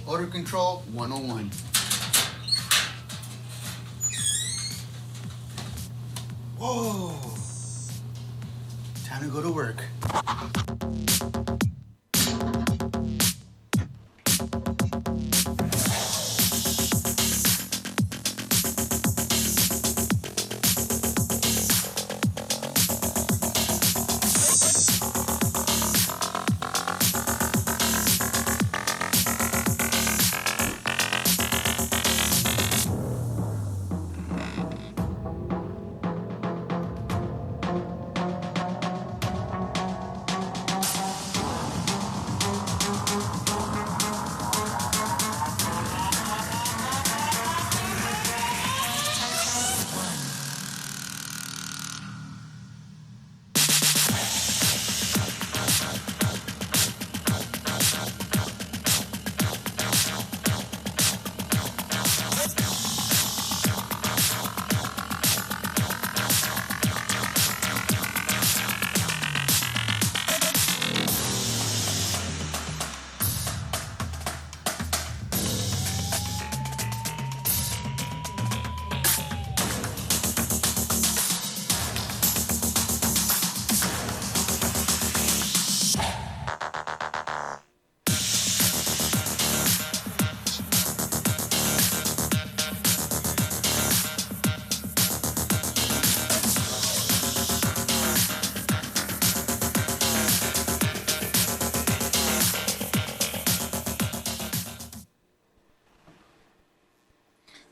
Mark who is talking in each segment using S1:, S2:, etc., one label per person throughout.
S1: Odor Control 101. Whoa! Time to go to work.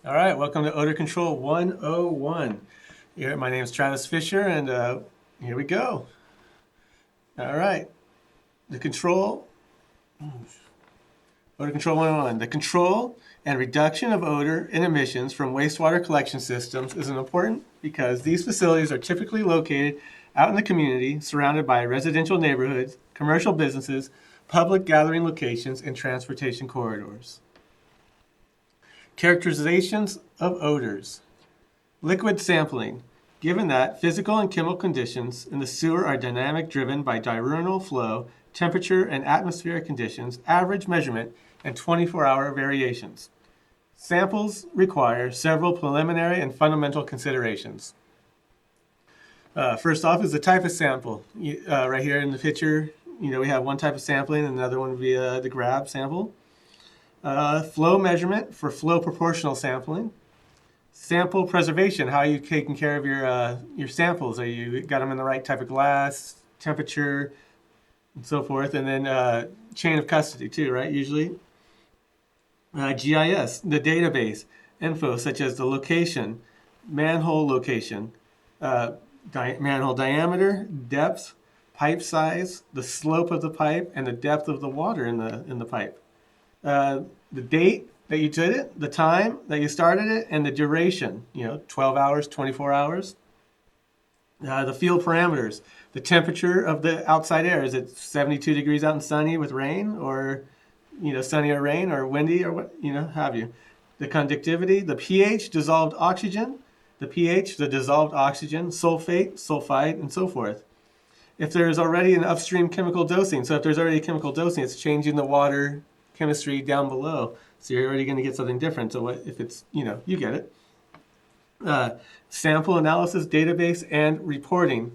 S2: All right, welcome to Odor Control 101. Here, my name is Travis Fisher, and here we go. All right, Odor Control 101. The control and reduction of odor and emissions from wastewater collection systems is important because these facilities are typically located out in the community, surrounded by residential neighborhoods, commercial businesses, public gathering locations, and transportation corridors. Characterizations of odors. Liquid sampling. Given that physical and chemical conditions in the sewer are dynamic driven by diurnal flow, temperature, and atmospheric conditions, average measurement, and 24-hour variations. Samples require several preliminary and fundamental considerations. First off is the type of sample. Right here in the picture, we have one type of sampling, and another one would be the grab sample. Flow measurement for flow proportional sampling. Sample preservation, how are you taking care of your samples? Are you got them in the right type of glass, temperature, and so forth? And then chain of custody too, right? Usually. GIS, the database, info such as the location, manhole location, manhole diameter, depth, pipe size, the slope of the pipe, and the depth of the water in the pipe. The date that you did it, the time that you started it, and the duration, 12 hours, 24 hours. The field parameters, the temperature of the outside air. Is it 72 degrees out and sunny with rain, or, sunny or rain, or windy, or what, have you. The conductivity, the pH, dissolved oxygen, the pH, the dissolved oxygen, sulfate, sulfide, and so forth. If there's already an upstream chemical dosing, so if there's already a chemical dosing, it's changing the water chemistry down below. So you're already going to get something different. So what if it's, you get it. Sample analysis, database, and reporting.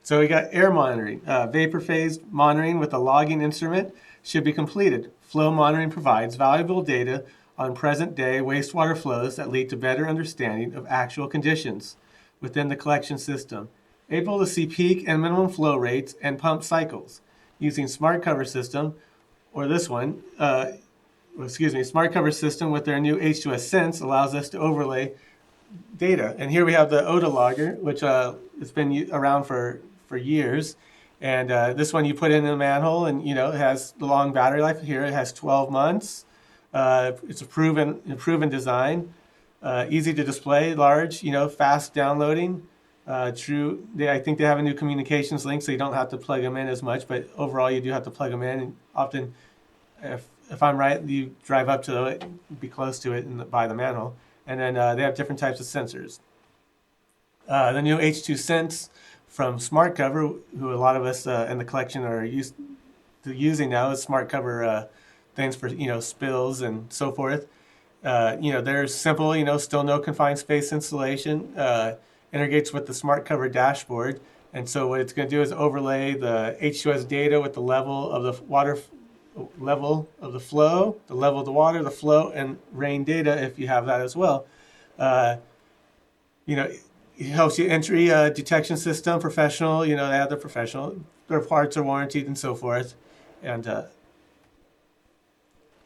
S2: So we got air monitoring. Vapor phase monitoring with a logging instrument should be completed. Flow monitoring provides valuable data on present-day wastewater flows that lead to better understanding of actual conditions within the collection system. Able to see peak and minimum flow rates and pump cycles. Using smart cover system, or this one, smart cover system with their new H2S Sense allows us to overlay data. And here we have the Odor logger, which has been around for years. And this one you put in a manhole, and it has the long battery life. Here it has 12 months. It's a proven design, easy to display, large, fast downloading. I think they have a new communications link, so you don't have to plug them in as much. But overall, you do have to plug them in. And often, if I'm right, you drive up to it, be close to it, and by the manhole. And then they have different types of sensors. The new H2 Sense from Smart Cover, who a lot of us in the collection are used to using now, is Smart Cover things for spills and so forth. They're simple, still no confined space installation. Integrates with the Smart Cover dashboard. And so what it's going to do is overlay the H2S data with the level of the water, level of the flow, the level of the water, the flow, and rain data if you have that as well. It helps you entry detection system, professional, they have the professional, their parts are warranted and so forth. And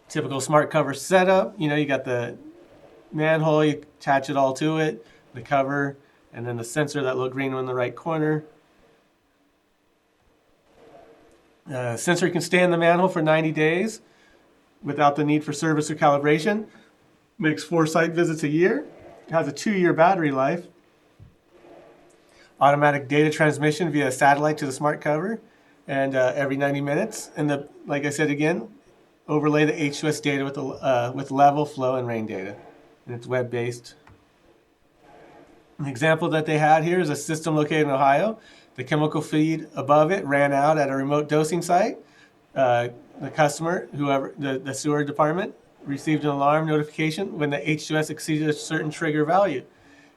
S2: typical Smart Cover setup, you got the manhole, you attach it all to it, the cover, and then the sensor, that little green one in the right corner. Sensor can stay in the manhole for 90 days without the need for service or calibration. Makes 4 site visits a year. Has a 2-year battery life. Automatic data transmission via satellite to the Smart Cover, and every 90 minutes. And like I said again, overlay the H2S data with level, flow, and rain data. And it's web-based. An example that they had here is a system located in Ohio. The chemical feed above it ran out at a remote dosing site. The customer, whoever, the sewer department, received an alarm notification when the H2S exceeded a certain trigger value,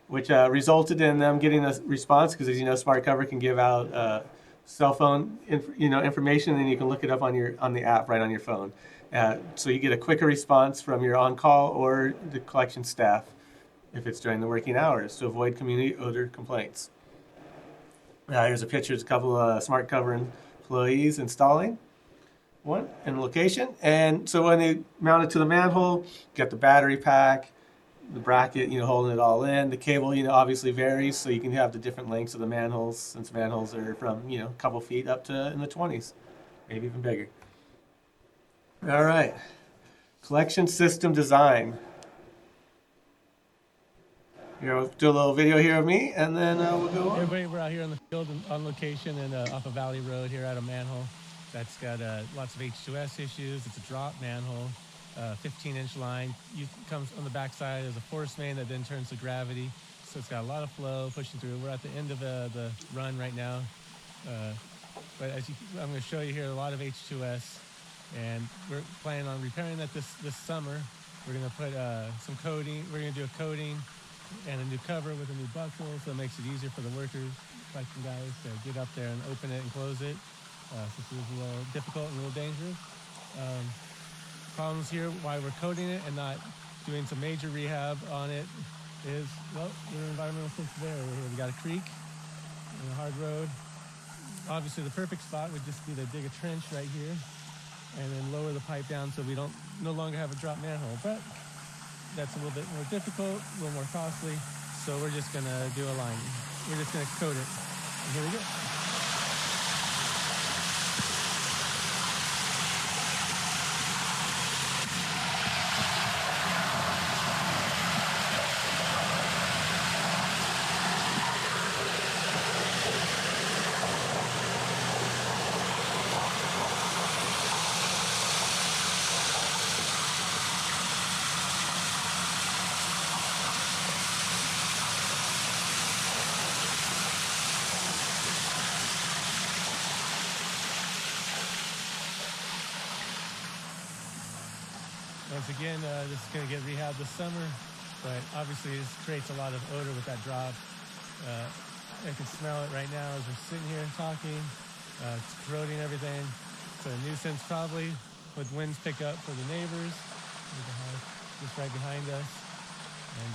S2: which resulted in them getting a response, because as you know, Smart Cover can give out cell phone information, and you can look it up on the app right on your phone. So you get a quicker response from your on-call or the collection staff if it's during the working hours, to avoid community odor complaints. Here's a picture of a couple of Smart Cover employees installing one in location. And so when they mount it to the manhole, get the battery pack, the bracket, holding it all in. The cable, obviously varies, so you can have the different lengths of the manholes, since manholes are from, a couple feet up to in the 20s, maybe even bigger. All right, collection system design. Here, we'll do a little video here of me, and then we'll go on.
S3: Everybody, we're out here on the field on location and off of Valley Road here at a manhole that's got lots of H2S issues. It's a drop manhole, 15-inch line. Comes on the backside as a force main that then turns to gravity. So it's got a lot of flow pushing through. We're at the end of the run right now. But I'm going to show you here a lot of H2S, and we're planning on repairing that this summer. We're going to put some coating. We're going to do a coating and a new cover with a new buckle, so it makes it easier for the workers, collection guys, to get up there and open it and close it. Since it was a little difficult and a little dangerous. Problems here, why we're coating it and not doing some major rehab on it is, well, we're environmental sense there. We got a creek and a hard road. Obviously, the perfect spot would just be to dig a trench right here and then lower the pipe down so we no longer have a drop manhole. But that's a little bit more difficult, a little more costly. So we're just going to do a line. We're just going to coat it. And here we go. Once again, this is going to get rehabbed this summer, but obviously this creates a lot of odor with that drop. I can smell it right now as we're sitting here talking. It's corroding everything. It's a nuisance probably with winds pick up for the neighbors. Just right behind us. And,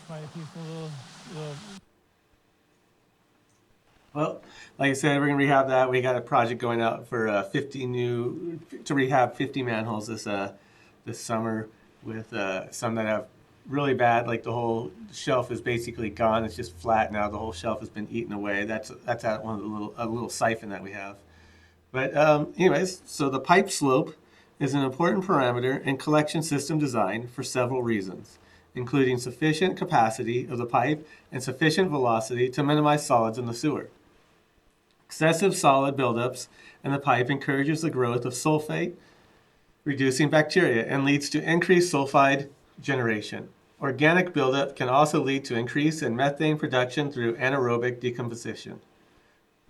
S3: quite a peaceful little...
S2: Well, like I said, we're going to rehab that. We got a project going out for to rehab 50 manholes this summer, with some that have really bad, like the whole shelf is basically gone. It's just flat now. The whole shelf has been eaten away. That's at one of the little siphon that we have. But anyways, so the pipe slope is an important parameter in collection system design for several reasons, including sufficient capacity of the pipe and sufficient velocity to minimize solids in the sewer. Excessive solid buildups in the pipe encourages the growth of sulfate, reducing bacteria, and leads to increased sulfide generation, Organic buildup can also lead to increase in methane production through anaerobic decomposition.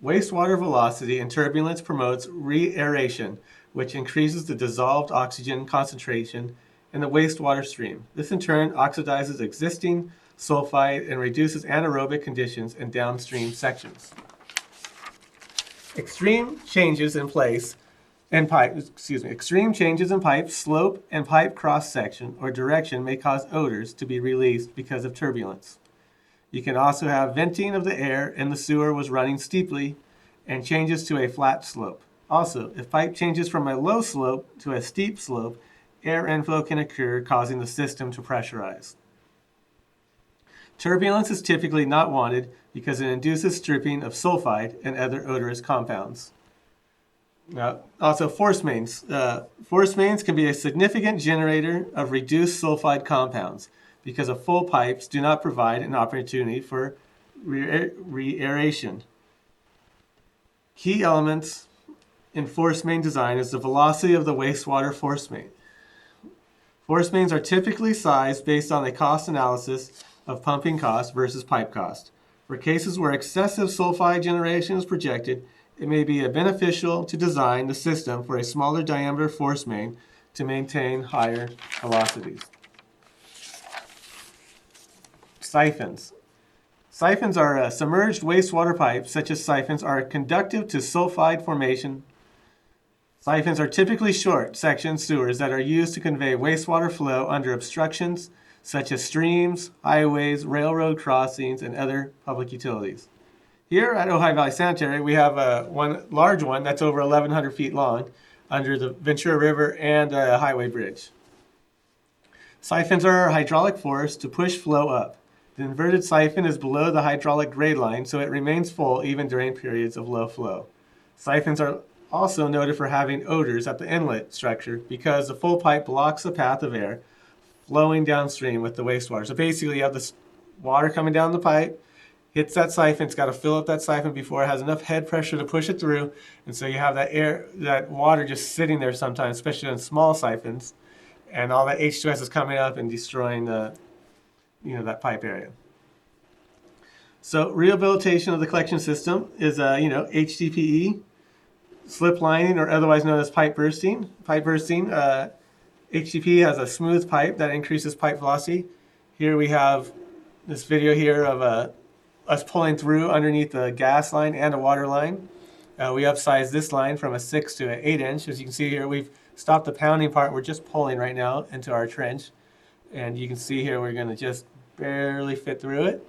S2: Wastewater velocity and turbulence promotes re-aeration, which increases the dissolved oxygen concentration in the wastewater stream. This in turn oxidizes existing sulfide and reduces anaerobic conditions in downstream sections. Extreme changes in pipe slope and pipe cross section or direction may cause odors to be released because of turbulence. You can also have venting of the air and the sewer was running steeply and changes to a flat slope. Also, if pipe changes from a low slope to a steep slope, air inflow can occur, causing the system to pressurize. Turbulence is typically not wanted because it induces stripping of sulfide and other odorous compounds. Now, also force mains. Force mains can be a significant generator of reduced sulfide compounds because of full pipes do not provide an opportunity for re-aeration. Key elements in force main design is the velocity of the wastewater force main. Force mains are typically sized based on a cost analysis of pumping cost versus pipe cost. For cases where excessive sulfide generation is projected, it may be beneficial to design the system for a smaller diameter force main to maintain higher velocities. Siphons. Siphons are submerged wastewater pipes, such as siphons, are conductive to sulfide formation. Siphons are typically short section sewers that are used to convey wastewater flow under obstructions such as streams, highways, railroad crossings, and other public utilities. Here at Ojai Valley Sanitary, we have one large one that's over 1,100 feet long under the Ventura River and a highway bridge. Siphons are hydraulic force to push flow up. The inverted siphon is below the hydraulic grade line, so it remains full even during periods of low flow. Siphons are also noted for having odors at the inlet structure because the full pipe blocks the path of air flowing downstream with the wastewater. So basically you have this water coming down the pipe, hits that siphon, it's got to fill up that siphon before it has enough head pressure to push it through, and so you have that water just sitting there sometimes, especially on small siphons, and all that H2S is coming up and destroying that pipe area. So rehabilitation of the collection system is HDPE, slip lining, or otherwise known as pipe bursting. HDPE has a smooth pipe that increases pipe velocity. Here we have this video here of us pulling through underneath the gas line and a water line. We upsized this line from a 6 to an 8 inch. As you can see here, we've stopped the pounding part. We're just pulling right now into our trench. And you can see here we're going to just barely fit through it.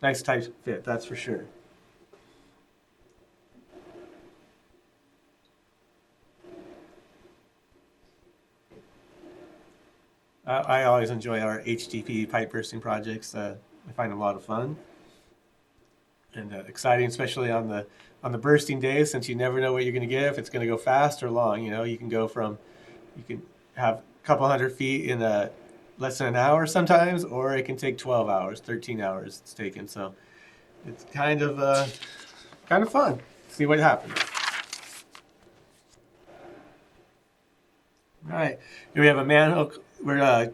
S2: Nice tight fit, that's for sure. I always enjoy our HDPE pipe bursting projects. I find them a lot of fun and exciting, especially on the bursting days, since you never know what you're going to get, if it's going to go fast or long. You can have a couple hundred feet in less than an hour sometimes, or it can take 12 hours, 13 hours it's taken. So it's kind of fun. See what happens. All right, here we have a manhole. We're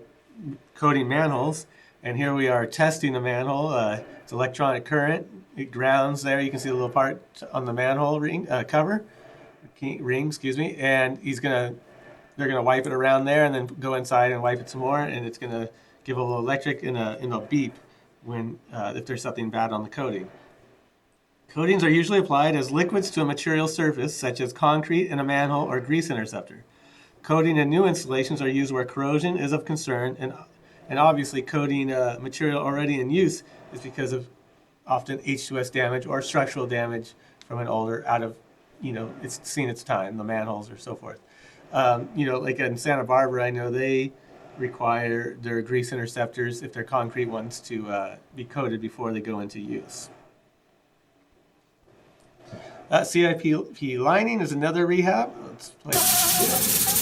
S2: coating manholes, and here we are testing the manhole. It's electronic current. It grounds there. You can see the little part on the manhole ring cover, and they're gonna wipe it around there, and then go inside and wipe it some more, and it's gonna give a little electric and a beep when if there's something bad on the coating. Coatings are usually applied as liquids to a material surface, such as concrete in a manhole or grease interceptor. Coating in new installations are used where corrosion is of concern, and obviously coating material already in use is because of often H2S damage or structural damage from an older it's seen its time, the manholes or so forth. Like in Santa Barbara, I know they require their grease interceptors, if they're concrete ones, to be coated before they go into use. CIP lining is another rehab. Let's play this.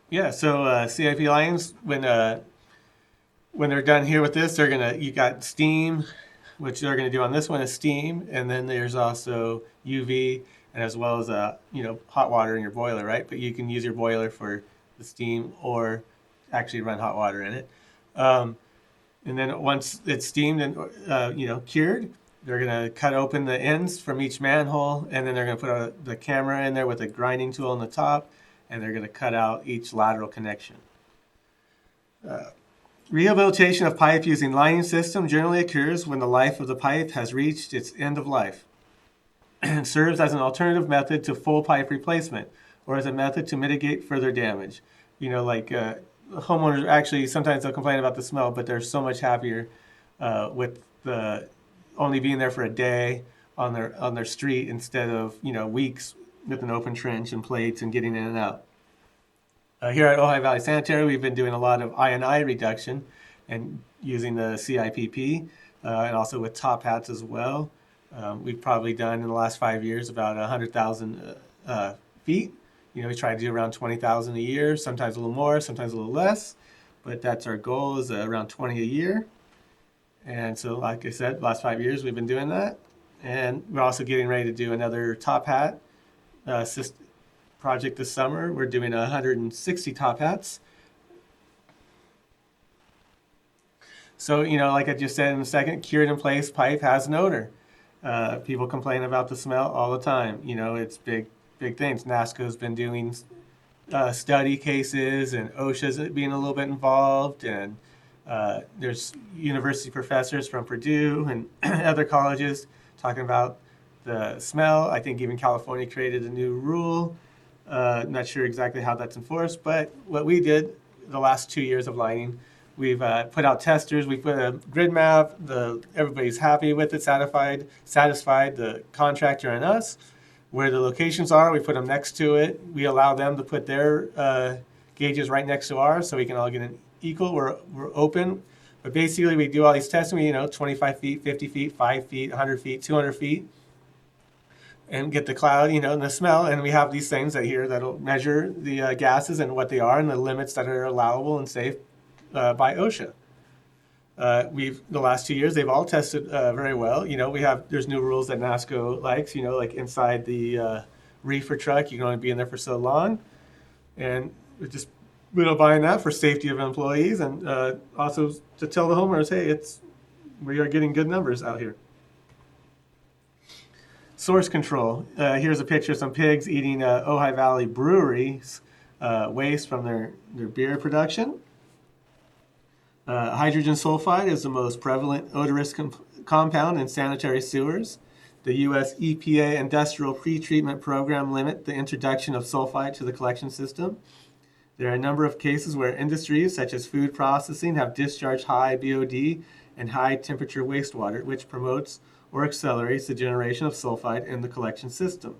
S2: Yeah, so CIP Lines, when they're done here with this, you got steam, which they're gonna do on this one is steam, and then there's also UV, and as well as hot water in your boiler, right? But you can use your boiler for the steam or actually run hot water in it. Um, and then once it's steamed and cured, they're gonna cut open the ends from each manhole, and then they're gonna put the camera in there with a grinding tool on the top, and they're gonna cut out each lateral connection. Rehabilitation of pipe using lining system generally occurs when the life of the pipe has reached its end of life and serves as an alternative method to full pipe replacement or as a method to mitigate further damage. Homeowners actually sometimes they'll complain about the smell, but they're so much happier with the only being there for a day on their street instead of weeks with an open trench and plates and getting in and out. Here at Ojai Valley Sanitary, we've been doing a lot of I&I reduction and using the CIPP and also with top hats as well. We've probably done in the last 5 years about 100,000 feet. We try to do around 20,000 a year, sometimes a little more, sometimes a little less, but that's our goal is around 20 a year. And so, like I said, last 5 years we've been doing that. And we're also getting ready to do another top hat project this summer. We're doing 160 top hats. So, like I just said in a second, cured in place pipe has an odor. People complain about the smell all the time. It's big things. NASCO's been doing study cases, and OSHA's being a little bit involved, and there's university professors from Purdue and other colleges talking about the smell. I think even California created a new rule. Not sure exactly how that's enforced, but what we did the last 2 years of lining, we've put out testers. We put a grid map. Everybody's happy with it, satisfied. The contractor and us. Where the locations are, we put them next to it. We allow them to put their gauges right next to ours, so we can all get an equal. We're open, but basically we do all these testing. 25 feet, 50 feet, 5 feet, 100 feet, 200 feet. And get the cloud, and the smell. And we have these things that'll measure the gases and what they are and the limits that are allowable and safe by OSHA. The last 2 years, they've all tested very well. There's new rules that NASCO likes, like inside the reefer truck, you can only be in there for so long. And we're just buying that for safety of employees and also to tell the homeowners, hey, we are getting good numbers out here. Source control. Here's a picture of some pigs eating Ojai Valley Brewery's waste from their beer production. Hydrogen sulfide is the most prevalent odorous compound in sanitary sewers. The U.S. EPA Industrial Pretreatment Program limit the introduction of sulfide to the collection system. There are a number of cases where industries such as food processing have discharged high BOD and high temperature wastewater, which promotes or accelerates the generation of sulfide in the collection system.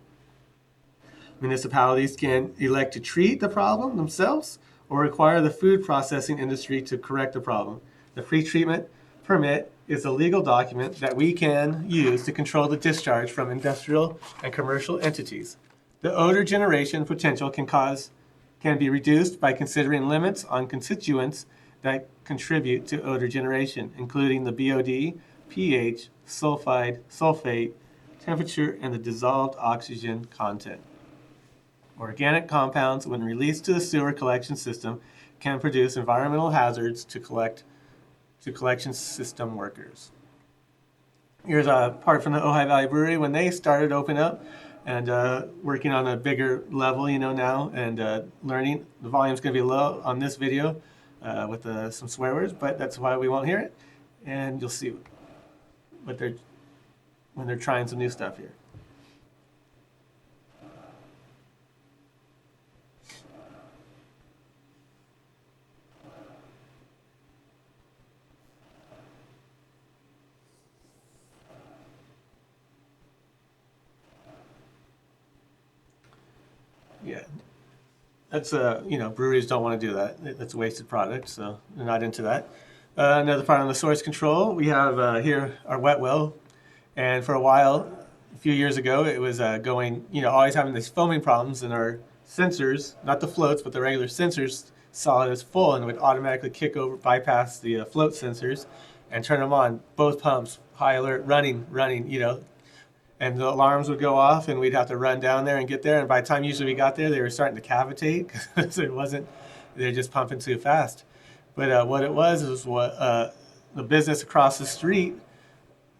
S2: Municipalities can elect to treat the problem themselves or require the food processing industry to correct the problem. The pretreatment permit is a legal document that we can use to control the discharge from industrial and commercial entities. The odor generation potential can be reduced by considering limits on constituents that contribute to odor generation, including the BOD, pH, sulfide, sulfate, temperature, and the dissolved oxygen content. Organic compounds, when released to the sewer collection system, can produce environmental hazards to collection system workers. Here's a part from the Ojai Valley Brewery when they started opening up and working on a bigger level, now, and learning. The volume's going to be low on this video with some swear words, but that's why we won't hear it, and you'll see when they're trying some new stuff here. Yeah, that's breweries don't want to do that. That's a wasted product, so they're not into that. Another part on the source control, we have here our wet well, and for a while, a few years ago, it was always having these foaming problems in our sensors, not the floats, but the regular sensors, saw it as full and would automatically kick over, bypass the float sensors, and turn them on. Both pumps, high alert, running, and the alarms would go off, and we'd have to run down there and get there. And by the time usually we got there, they were starting to cavitate because they're just pumping too fast. But what it was what the business across the street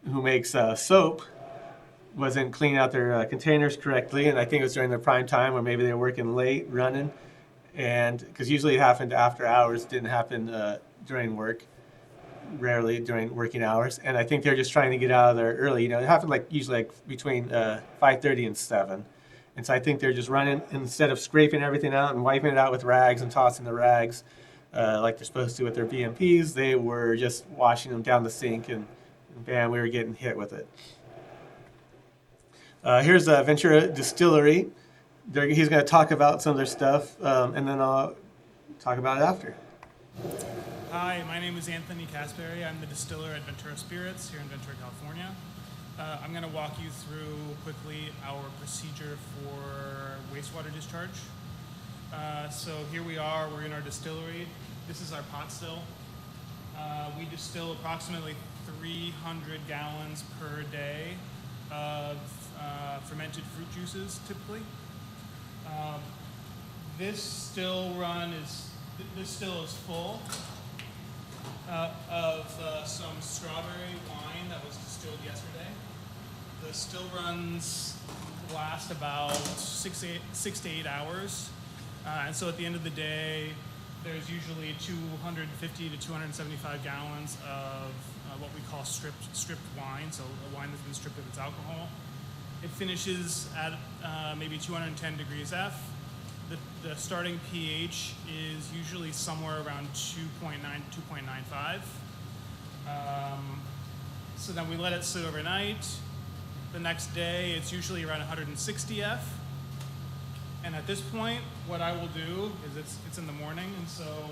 S2: who makes soap wasn't cleaning out their containers correctly, and I think it was during their prime time, or maybe they were working late running, and because usually it happened after hours, didn't happen during work, rarely during working hours, and I think they're just trying to get out of there early. It happened usually between 5:30 and 7, and so I think they're just running, instead of scraping everything out and wiping it out with rags and tossing the rags like they're supposed to with their BMPs, they were just washing them down the sink, and bam, we were getting hit with it. Here's Ventura Distillery. He's going to talk about some of their stuff, and then I'll talk about it after.
S4: Hi, my name is Anthony Casperry. I'm the distiller at Ventura Spirits here in Ventura, California. I'm going to walk you through quickly our procedure for wastewater discharge. So here we are, we're in our distillery. This is our pot still. We distill approximately 300 gallons per day of fermented fruit juices, typically. This still is full of some strawberry wine that was distilled yesterday. The still runs last about 6 to 8 hours, and so at the end of the day, there's usually 250 to 275 gallons of what we call stripped wine, so a wine that's been stripped of its alcohol. It finishes at maybe 210 degrees F. The starting pH is usually somewhere around 2.9 to 2.95. So then we let it sit overnight. The next day, it's usually around 160 F. And at this point, what I will do is it's in the morning, and so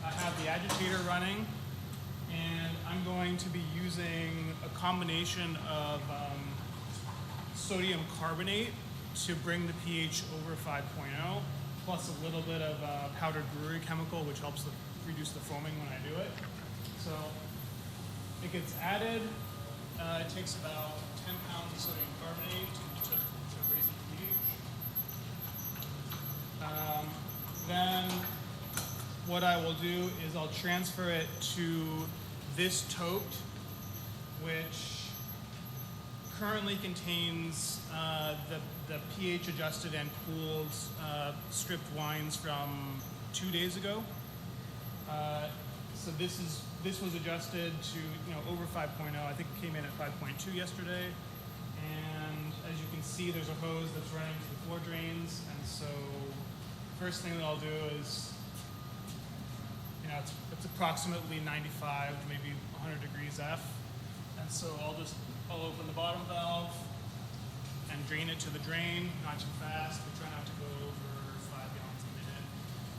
S4: I have the agitator running, and I'm going to be using a combination of sodium carbonate to bring the pH over 5.0, plus a little bit of powdered brewery chemical, which helps reduce the foaming when I do it. So it gets added. It takes about 10 pounds of sodium carbonate to raise the pH. Then what I will do is I'll transfer it to this tote, which currently contains the pH adjusted and cooled stripped wines from 2 days ago. So this was adjusted to over 5.0. I think it came in at 5.2 yesterday. And as you can see, there's a hose that's running to the floor drains. And so first thing that I'll do is, it's approximately 95 to maybe 100 degrees F. And so I'll open the bottom valve and drain it to the drain, not too fast. We try not to go over 5 gallons a minute,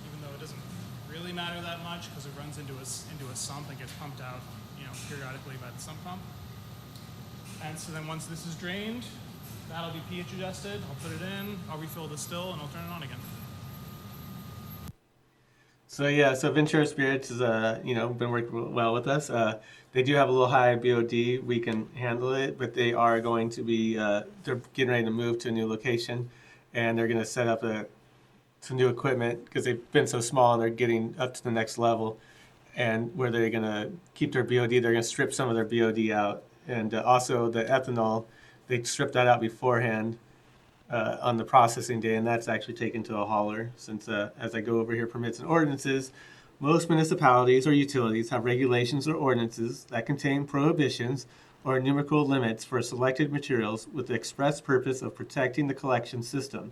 S4: even though it doesn't really matter that much because it runs into a sump and gets pumped out, periodically by the sump pump. And so then once this is drained, that'll be pH adjusted. I'll put it in, I'll refill the still, and I'll turn it on again.
S2: So Ventura Spirits has been working well with us. They do have a little high BOD. We can handle it, but they are going to be they're getting ready to move to a new location, and they're going to set up some new equipment because they've been so small and they're getting up to the next level. And where they're going to keep their BOD, they're going to strip some of their BOD out, and also the ethanol, they strip that out beforehand. On the processing day, and that's actually taken to a hauler. Since as I go over here, permits and ordinances, most municipalities or utilities have regulations or ordinances that contain prohibitions or numerical limits for selected materials with the express purpose of protecting the collection system.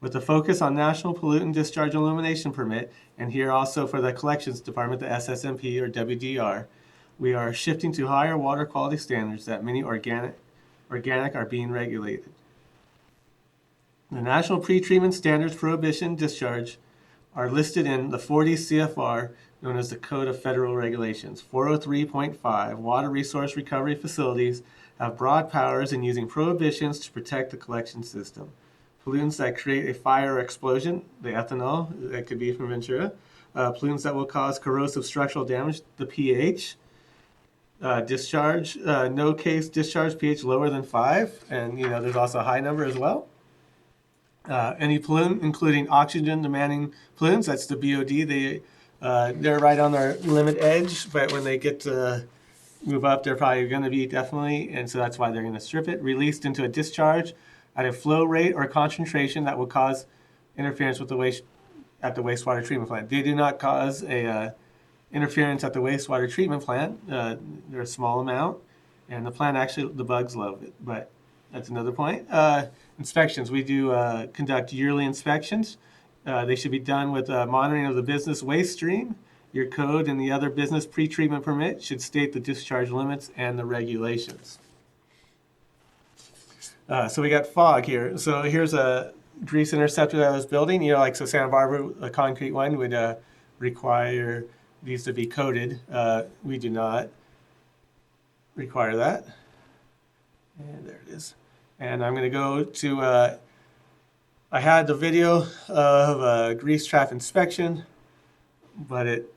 S2: With a focus on National Pollutant Discharge Elimination Permit, and here also for the Collections Department, the SSMP or WDR, we are shifting to higher water quality standards that many organic are being regulated. The National Pretreatment Standards Prohibition Discharge are listed in the 40 CFR, known as the Code of Federal Regulations. 403.5, water resource recovery facilities have broad powers in using prohibitions to protect the collection system. pollutants that create a fire or explosion, the ethanol, that could be from Ventura, pollutants that will cause corrosive structural damage, the pH, discharge, no case discharge pH lower than 5, and there's also a high number as well. Any pollutant, including oxygen demanding pollutants, that's the BOD, they're right on their limit edge, but when they get to move up, they're probably going to be definitely, and so that's why they're going to strip it, released into a discharge at a flow rate or concentration that will cause interference with the waste at the wastewater treatment plant. They do not cause a interference at the wastewater treatment plant. They're a small amount, and the plant actually, the bugs love it, but that's another point. Inspections, we do conduct yearly inspections. They should be done with monitoring of the business waste stream. Your code and the other business pretreatment permit should state the discharge limits and the regulations. So we got fog here. So here's a grease interceptor that I was building. Like so Santa Barbara, a concrete one would require these to be coated. We do not require that. And there it is. And I'm going to go to, I had the video of a grease trap inspection, but it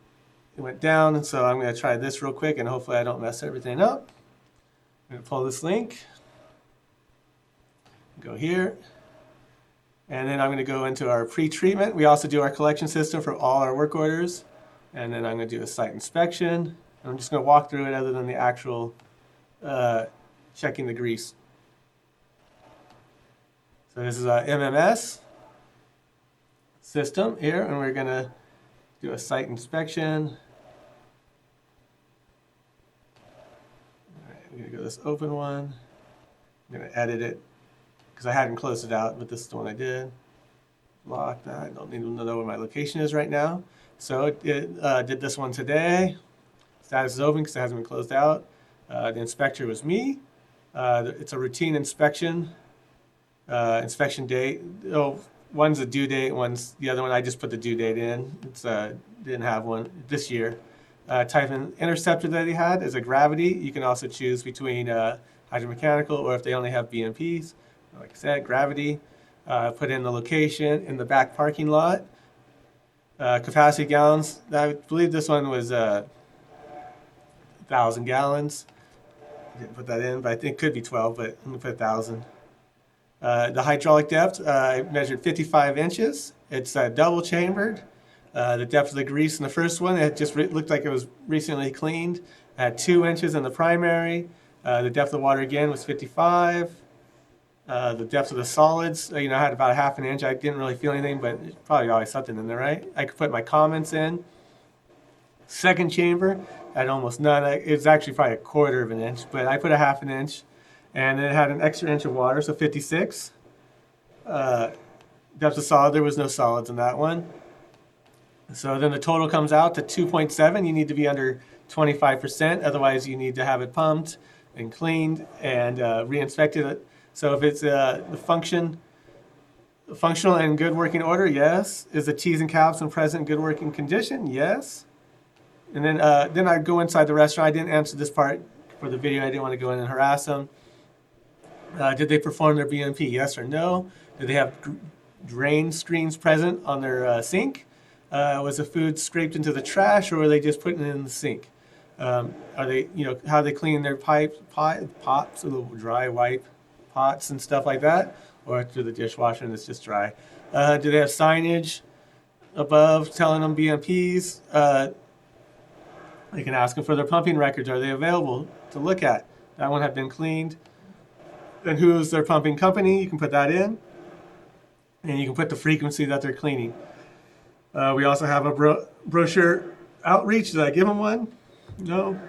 S2: went down. And so I'm going to try this real quick and hopefully I don't mess everything up. I'm going to pull this link, go here. And then I'm going to go into our pre-treatment. We also do our collection system for all our work orders. And then I'm going to do a site inspection. I'm just going to walk through it other than the actual checking the grease. So this is a MMS system here, and we're going to do a site inspection. All right, I'm going to go to this open one. I'm going to edit it because I hadn't closed it out, but this is the one I did. Lock that. I don't need to know where my location is right now. So it did this one today. Status is open because it hasn't been closed out. The inspector was me. It's a routine inspection. Inspection date. Oh, one's a due date. One's the other one. I just put the due date in. It's didn't have one this year. Type in interceptor that he had is a gravity. You can also choose between hydromechanical or if they only have BMPs. Like I said, gravity. Put in the location in the back parking lot. Capacity gallons. I believe this one was 1,000 gallons. I didn't put that in, but I think it could be 12, but I'm going to put 1,000. The hydraulic depth, I measured 55 inches. It's double chambered. The depth of the grease in the first one, it just looked like it was recently cleaned. I had 2 inches in the primary. The depth of the water again was 55. The depth of the solids, I had about a half an inch. I didn't really feel anything, but there's probably always something in there, right? I could put my comments in. Second chamber, I had almost none. It's actually probably a quarter of an inch, but I put a half an inch. And then it had an extra inch of water, so 56. Depth of solid, there was no solids in that one. So then the total comes out to 2.7. You need to be under 25%. Otherwise, you need to have it pumped and cleaned and re-inspected. So if it's the functional and good working order, yes. Is the T's and caps in present good working condition? Yes. And then I'd go inside the restaurant. I didn't answer this part for the video. I didn't want to go in and harass them. Did they perform their BMP? Yes or no? Did they have drain screens present on their sink? Was the food scraped into the trash, or were they just putting it in the sink? Are they, how they clean their pots, a little dry wipe pots and stuff like that, or through the dishwasher and it's just dry? Do they have signage above telling them BMPs? They can ask them for their pumping records. Are they available to look at? That one had been cleaned. And who's their pumping company? You can put that in. And you can put the frequency that they're cleaning. We also have a brochure outreach. Did I give them one? No.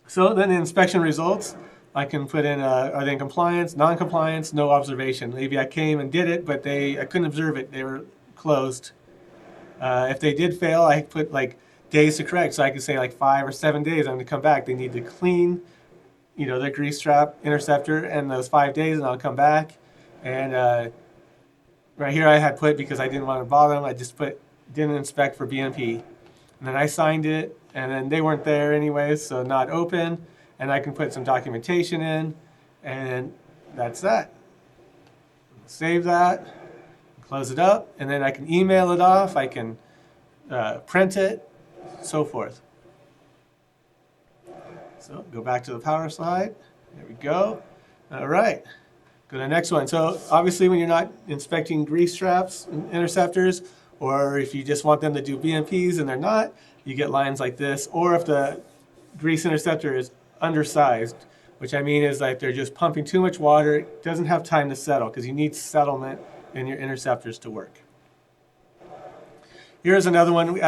S2: So then the inspection results, I can put in, are they in compliance, non-compliance, no observation. Maybe I came and did it, but I couldn't observe it. They were closed. If they did fail, I put days to correct. So I could say 5 or 7 days I'm going to come back. They need to clean their grease trap interceptor in those 5 days, and I'll come back. And right here I had put, because I didn't want to bother them, I just put didn't inspect for BMP. And then I signed it, and then they weren't there anyway, so not open. And I can put some documentation in, and that's that. Save that, close it up, and then I can email it off, I can print it, so forth. So go back to the power slide. There we go. All right. Go to the next one. So obviously when you're not inspecting grease traps and interceptors, or if you just want them to do BMPs and they're not, you get lines like this. Or if the grease interceptor is undersized, which I mean is like they're just pumping too much water, it doesn't have time to settle because you need settlement in your interceptors to work. Here's another one. We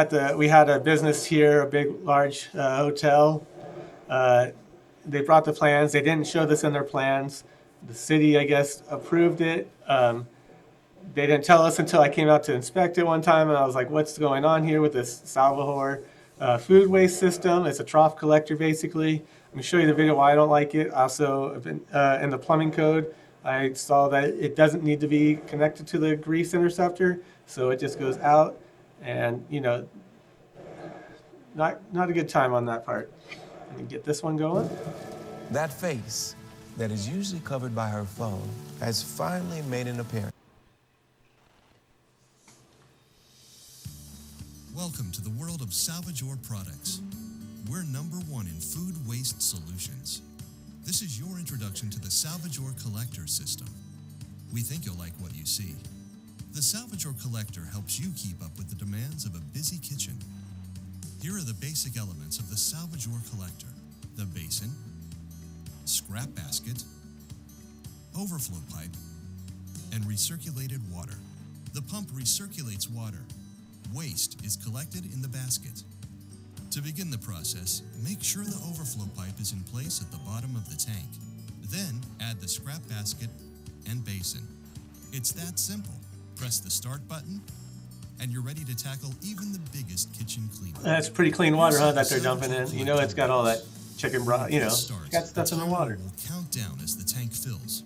S2: had a business here, a big, large hotel. They brought the plans. They didn't show this in their plans. The city, I guess, approved it. They didn't tell us until I came out to inspect it one time, and I was like, what's going on here with this Salvage food waste system? It's a trough collector, basically. I'm going to show you the video why I don't like it. Also, in the plumbing code, I saw that it doesn't need to be connected to the grease interceptor, so it just goes out, and, you know, not a good time on that part. Let me get this one going.
S5: That face that is usually covered by her phone has finally made an appearance.
S6: Welcome to the world of Salvage products. We're #1 in food waste solutions. This is your introduction to the Salvage Collector system. We think you'll like what you see. The Salvage Collector helps you keep up with the demands of a busy kitchen. Here are the basic elements of the Salvage Collector: the basin, scrap basket, overflow pipe, and recirculated water. The pump recirculates water. Waste is collected in the basket. To begin the process, make sure the overflow pipe is in place at the bottom of the tank. Then add the scrap basket and basin. It's that simple. Press the start button, and you're ready to tackle even the biggest kitchen cleanup.
S2: That's pretty clean water, huh, that they're dumping in. You know, it's got all that chicken broth, you know, got stuff in the water.
S6: Will count down as the tank fills.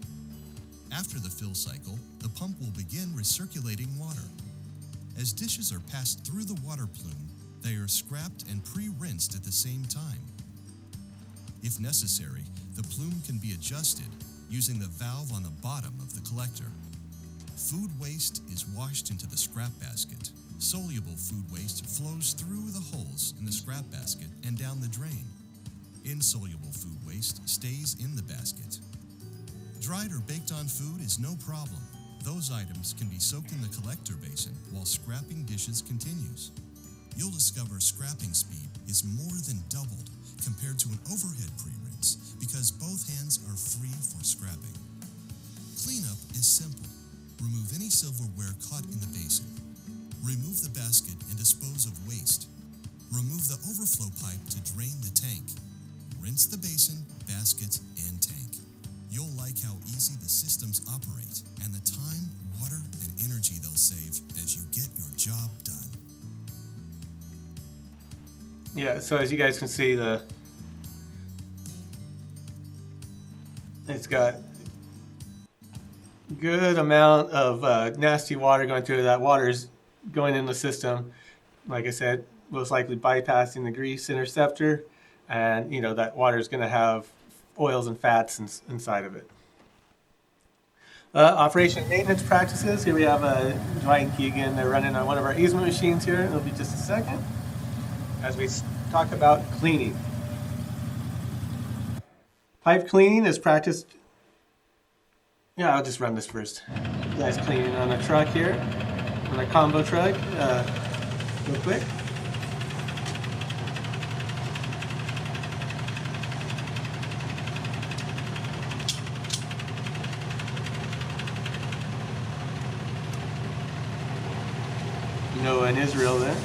S6: After the fill cycle, the pump will begin recirculating water. As dishes are passed through the water plume, they are scrapped and pre-rinsed at the same time. If necessary, the plume can be adjusted using the valve on the bottom of the collector. Food waste is washed into the scrap basket. Soluble food waste flows through the holes in the scrap basket and down the drain. Insoluble food waste stays in the basket. Dried or baked on food is no problem. Those items can be soaked in the collector basin while scrapping dishes continues. You'll discover scrapping speed is more than doubled compared to an overhead pre-rinse because both hands are free for scrapping. Cleanup is simple. Remove any silverware caught in the basin. Remove the basket and dispose of waste. Remove the overflow pipe to drain the tank. Rinse the basin, basket, and tank. You'll like how easy the systems operate and the time, water, and energy they'll save as you get your job done.
S2: Yeah, so as you guys can see, it's got good amount of nasty water going through. That water is going in the system. Like I said, most likely bypassing the grease interceptor, and you know that water is going to have oils and fats inside of it. Operation and maintenance practices. Here we have Dwight and Keegan. They're running on one of our easement machines here. It'll be just a second as we talk about cleaning. Pipe cleaning is practiced. Yeah, I'll just run this first. You guys cleaning on a truck here, on a combo truck, real quick. Noah in Israel there.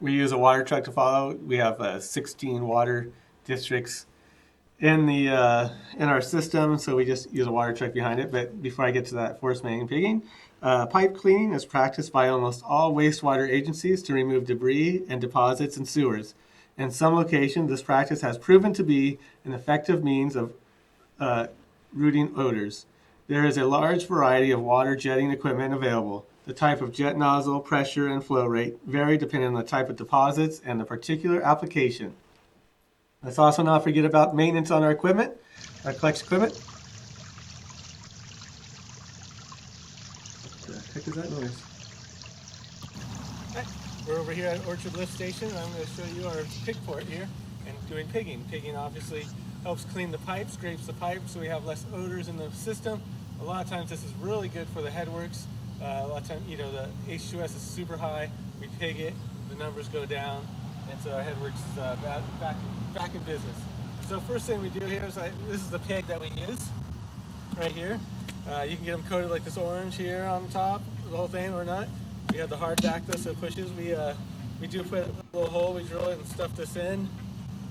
S2: We use a water truck to follow. We have 16 water districts in our system, so we just use a water truck behind it. But before I get to that force main pigging, pipe cleaning is practiced by almost all wastewater agencies to remove debris and deposits in sewers. In some locations, this practice has proven to be an effective means of rooting odors. There is a large variety of water jetting equipment available. The type of jet nozzle, pressure, and flow rate vary depending on the type of deposits and the particular application. Let's also not forget about maintenance on our equipment, our collection equipment. What the heck is that noise?
S3: Hi, we're over here at Orchard Lift Station, and I'm going to show you our pig port here and doing pigging. Pigging obviously helps clean the pipe, scrapes the pipe, so we have less odors in the system. A lot of times this is really good for the headworks. A lot of times, you know, the H2S is super high. We pig it, the numbers go down, and so our headworks is back in business. So first thing we do here is this is the pig that we use right here. You can get them coated like this orange here on top, the whole thing, or not. We have the hard back though, so it pushes. We do put a little hole, we drill it and stuff this in,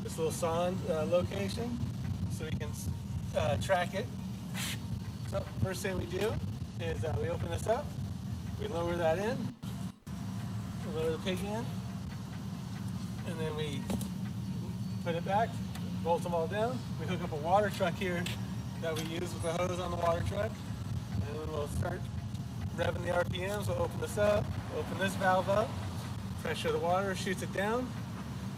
S3: this little sond location, so we can track it. So first thing we do is we open this up, we lower that in, we lower the pig in, and then we put it back, bolt them all down. We hook up a water truck here that we use with the hose on the water truck, and then we'll start revving the RPMs. We'll open this up, open this valve up, pressure the water, shoots it down.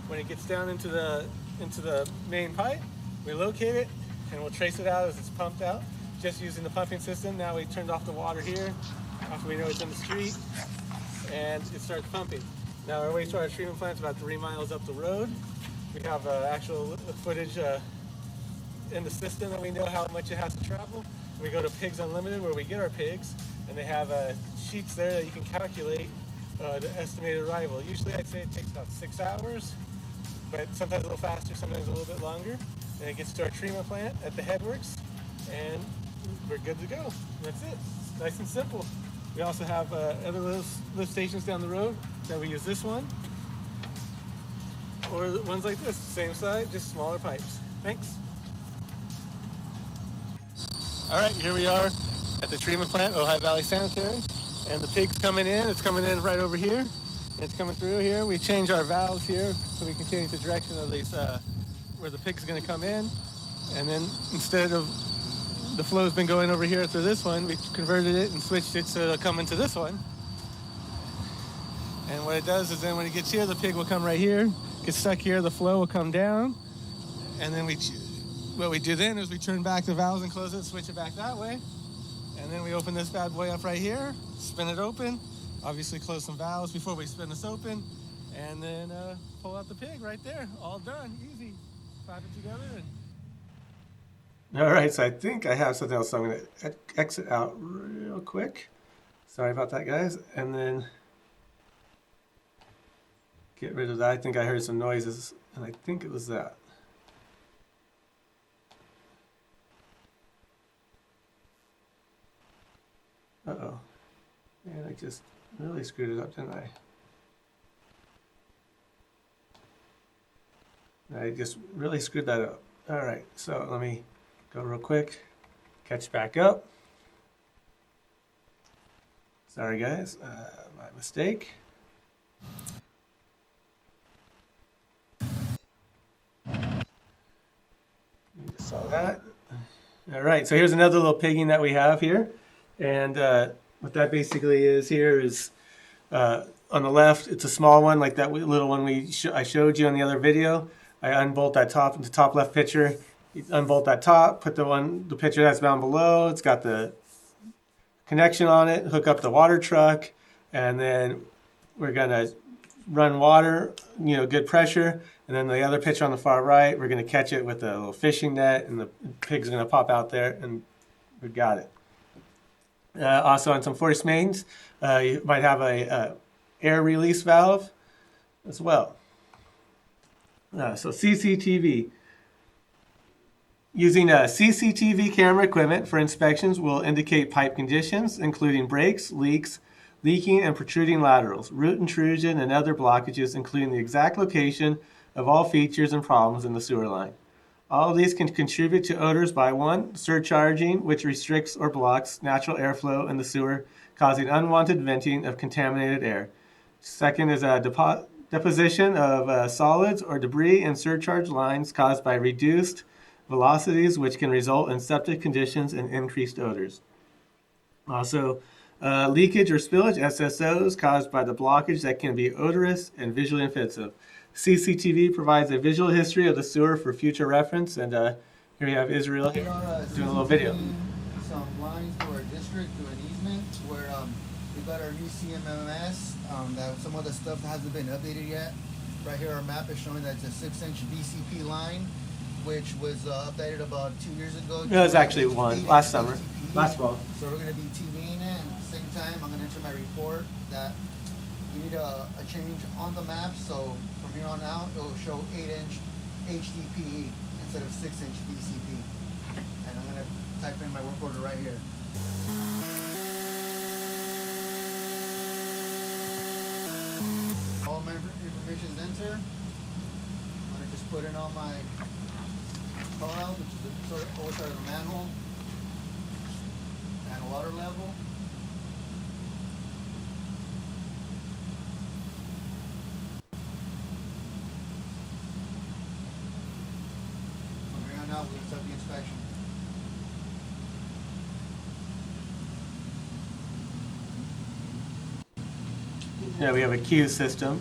S3: When it gets down into the main pipe, we locate it and we'll trace it out as it's pumped out, just using the pumping system. Now we turned off the water here after we know it's in the street, and it starts pumping. Now our wastewater treatment plant is about 3 miles up the road. We have actual footage in the system that we know how much it has to travel. We go to Pigs Unlimited where we get our pigs, and they have sheets there that you can calculate the estimated arrival. Usually I'd say it takes about 6 hours, but sometimes a little faster, sometimes a little bit longer. And it gets to our treatment plant at the headworks, and we're good to go. That's it. It's nice and simple. We also have other lift stations down the road that we use this one, or ones like this, same size, just smaller pipes. Thanks. All right, here we are at the treatment plant, Ojai Valley Sanitary, and the pig's coming in. It's coming in right over here. It's coming through here. We change our valves here so we can change the direction of these where the pig's going to come in, and then instead of the flow's been going over here through this one, we converted it and switched it so it'll come into this one. And what it does is then when it gets here, the pig will come right here, get stuck here, the flow will come down, and then what we do then is we turn back the valves and close it, switch it back that way, and then we open this bad boy up right here, spin it open, obviously close some valves before we spin this open, and then pull out the pig right there. All done, easy. Clap it together and
S2: All right, so I think I have something else, so I'm going to exit out real quick. Sorry about that, guys. And then get rid of that. I think I heard some noises, and I think it was that. Uh-oh. Man, I just really screwed it up, didn't I? I just really screwed that up. All right, so let me go real quick, catch back up. Sorry guys, my mistake. You just saw that. All right, so here's another little pigging that we have here. And what that basically is here is on the left, it's a small one like that little one I showed you on the other video. I unbolt that top, the top left picture. You unbolt that top, put the picture that's down below. It's got the connection on it, hook up the water truck, and then we're gonna run water, good pressure. And then the other picture on the far right, we're gonna catch it with a little fishing net, and the pig's gonna pop out there, and we got it. Also on some force mains, you might have a air release valve as well. So CCTV. Using a CCTV camera equipment for inspections will indicate pipe conditions, including breaks, leaks, leaking and protruding laterals, root intrusion, and other blockages, including the exact location of all features and problems in the sewer line. All of these can contribute to odors by one, surcharging, which restricts or blocks natural airflow in the sewer, causing unwanted venting of contaminated air. Second is a deposition of solids or debris in surcharge lines caused by reduced velocities, which can result in septic conditions and increased odors. Also, leakage or spillage, SSOs, caused by the blockage that can be odorous and visually offensive. CCTV provides a visual history of the sewer for future reference, and here we have Israel here doing a little video.
S1: Some lines to our district through an easement where we got our new CMMS. That some of the stuff hasn't been updated yet. Right here, our map is showing that it's a 6-inch BCP line, which was updated about 2 years ago.
S2: No, it was actually last summer, last fall.
S1: So we're going to be TVing it, and at the same time, I'm going to enter my report that we need a change on the map. So from here on out, it will show 8-inch HDPE instead of 6-inch BCP. And I'm going to type in my work order right here. All my information is entered. I'm going to just put in all my call out, which is the sort of the manhole and water level. From here on out, we'll start the inspection.
S2: Yeah, we have a queue system.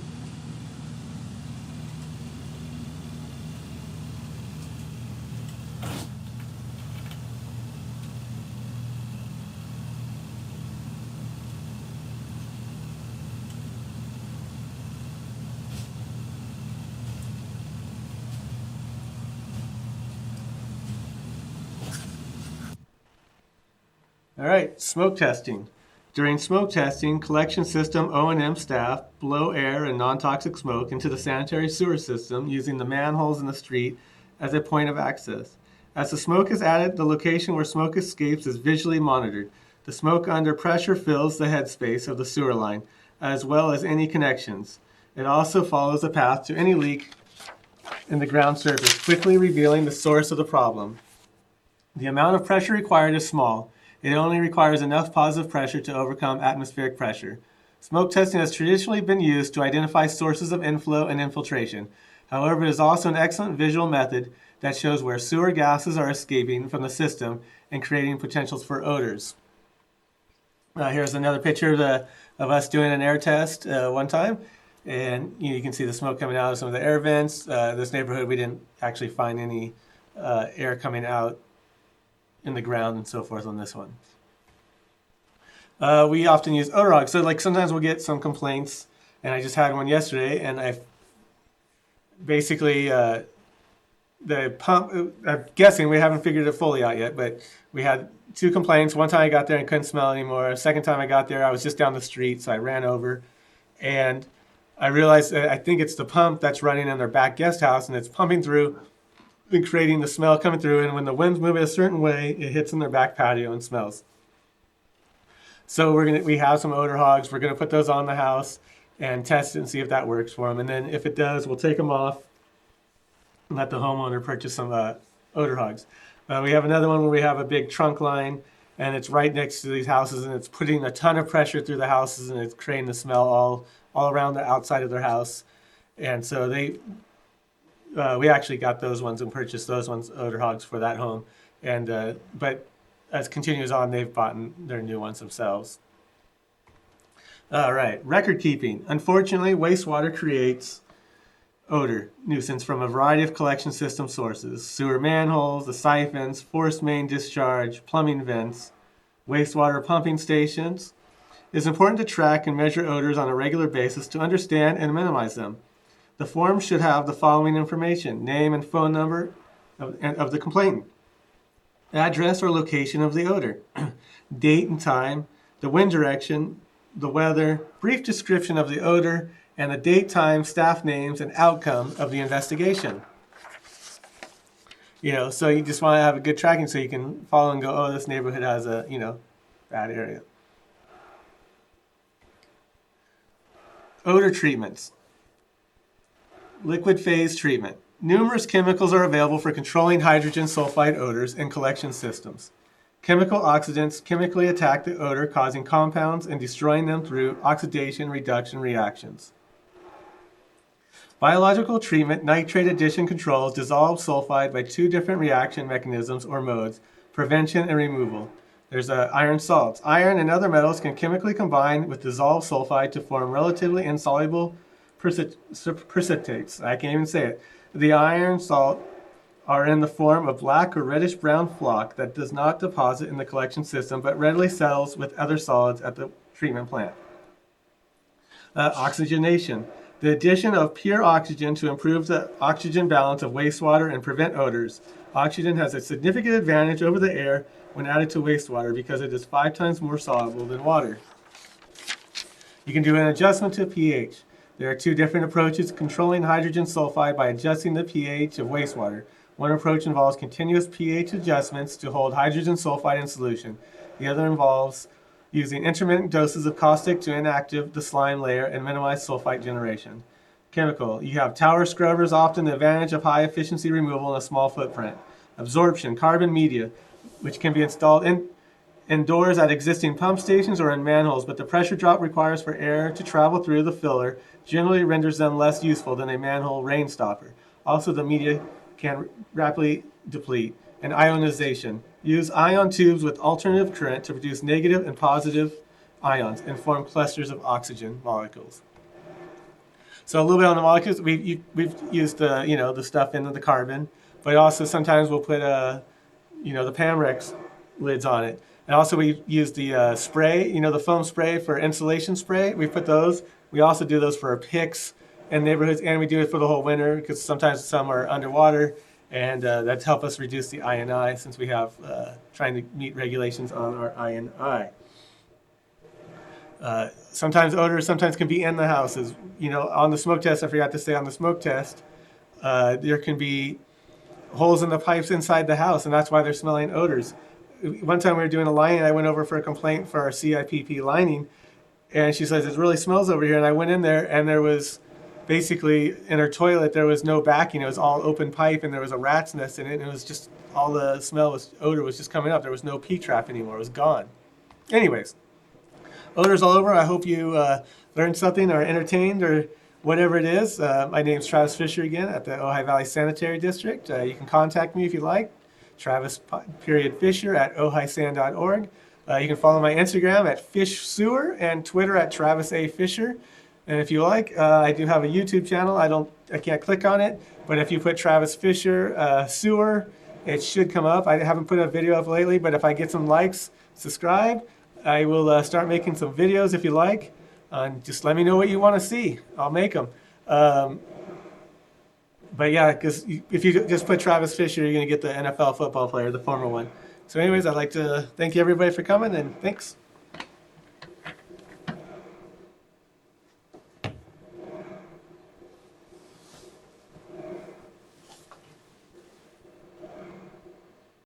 S2: All right, smoke testing. During smoke testing, collection system O&M staff blow air and non-toxic smoke into the sanitary sewer system using the manholes in the street as a point of access. As the smoke is added, the location where smoke escapes is visually monitored. The smoke under pressure fills the headspace of the sewer line, as well as any connections. It also follows a path to any leak in the ground surface, quickly revealing the source of the problem. The amount of pressure required is small. It only requires enough positive pressure to overcome atmospheric pressure. Smoke testing has traditionally been used to identify sources of inflow and infiltration. However, it is also an excellent visual method that shows where sewer gases are escaping from the system and creating potentials for odors. Here's another picture of us doing an air test one time. And you can see the smoke coming out of some of the air vents. This neighborhood, we didn't actually find any air coming out in the ground and so forth on this one. We often use odor hogs. So like sometimes we'll get some complaints, and I just had one yesterday, and I basically the pump, I'm guessing we haven't figured it fully out yet, but we had 2 complaints. One time I got there and couldn't smell anymore. Second time I got there, I was just down the street, so I ran over, and I realized that I think it's the pump that's running in their back guest house, and it's pumping through and creating the smell coming through. And when the wind's moving a certain way, it hits in their back patio and smells. So we have some odor hogs. We're gonna put those on the house and test it and see if that works for them. And then if it does, we'll take them off and let the homeowner purchase some odor hogs. We have another one where we have a big trunk line, and it's right next to these houses, and it's putting a ton of pressure through the houses, and it's creating the smell all around the outside of their house. And so we actually got those ones and purchased those ones, odor hogs, for that home. And but as it continues on, they've bought their new ones themselves. All right, record keeping. Unfortunately, wastewater creates odor nuisance from a variety of collection system sources: sewer manholes, the siphons, forced main discharge, plumbing vents, wastewater pumping stations. It is important to track and measure odors on a regular basis to understand and minimize them. The form should have the following information: name and phone number of the complainant, address or location of the odor, date and time, the wind direction, the weather, brief description of the odor, and the date, time, staff names, and outcome of the investigation. So you just want to have a good tracking so you can follow and go, oh, this neighborhood has a, bad area. Odor treatments. Liquid phase treatment. Numerous chemicals are available for controlling hydrogen sulfide odors in collection systems. Chemical oxidants chemically attack the odor, causing compounds and destroying them through oxidation reduction reactions. Biological treatment nitrate addition controls dissolved sulfide by two different reaction mechanisms or modes, prevention and removal. There's iron salts. Iron and other metals can chemically combine with dissolved sulfide to form relatively insoluble precipitates. I can't even say it. The iron salt are in the form of black or reddish-brown flock that does not deposit in the collection system but readily settles with other solids at the treatment plant. Oxygenation. The addition of pure oxygen to improve the oxygen balance of wastewater and prevent odors. Oxygen has a significant advantage over the air when added to wastewater because it is 5 times more soluble than water. You can do an adjustment to pH. There are 2 different approaches controlling hydrogen sulfide by adjusting the pH of wastewater. One approach involves continuous pH adjustments to hold hydrogen sulfide in solution. The other involves using intermittent doses of caustic to inactive the slime layer and minimize sulfite generation. Chemical. You have tower scrubbers, often the advantage of high efficiency removal in a small footprint. Absorption. Carbon media, which can be installed indoors at existing pump stations or in manholes, but the pressure drop requires for air to travel through the filler, generally renders them less useful than a manhole rain stopper. Also, the media can rapidly deplete. And ionization. Use ion tubes with alternative current to produce negative and positive ions and form clusters of oxygen molecules. So a little bit on the molecules. We've used the stuff into the carbon, but also sometimes we'll put the Pamrex lids on it. And also we use the spray, the foam spray for insulation spray. We put those. We also do those for our picks and neighborhoods, and we do it for the whole winter because sometimes some are underwater, and that's helped us reduce the INI since we have trying to meet regulations on our INI. Sometimes odors can be in the houses. On the smoke test, I forgot to say on the smoke test, there can be holes in the pipes inside the house, and that's why they're smelling odors. One time we were doing a lining, I went over for a complaint for our CIP lining, and she says, it really smells over here. And I went in there, and there was basically in her toilet, there was no backing. It was all open pipe, and there was a rat's nest in it, and it was just all the odor was just coming up. There was no P-trap anymore. It was gone. Anyways, odors all over. I hope you learned something or entertained or whatever it is. My name's Travis Fisher again at the Ojai Valley Sanitary District. You can contact me if you like. Travis.Fisher at ohisand.org. You can follow my Instagram at FishSewer and Twitter at Travis A. Fisher. And if you like, I do have a YouTube channel. I can't click on it, but if you put Travis Fisher Sewer, it should come up. I haven't put a video up lately, but if I get some likes, subscribe. I will start making some videos if you like. Just let me know what you want to see. I'll make them. But yeah, because if you just put Travis Fisher, you're going to get the NFL football player, the former one. So anyways, I'd like to thank you everybody for coming, and thanks.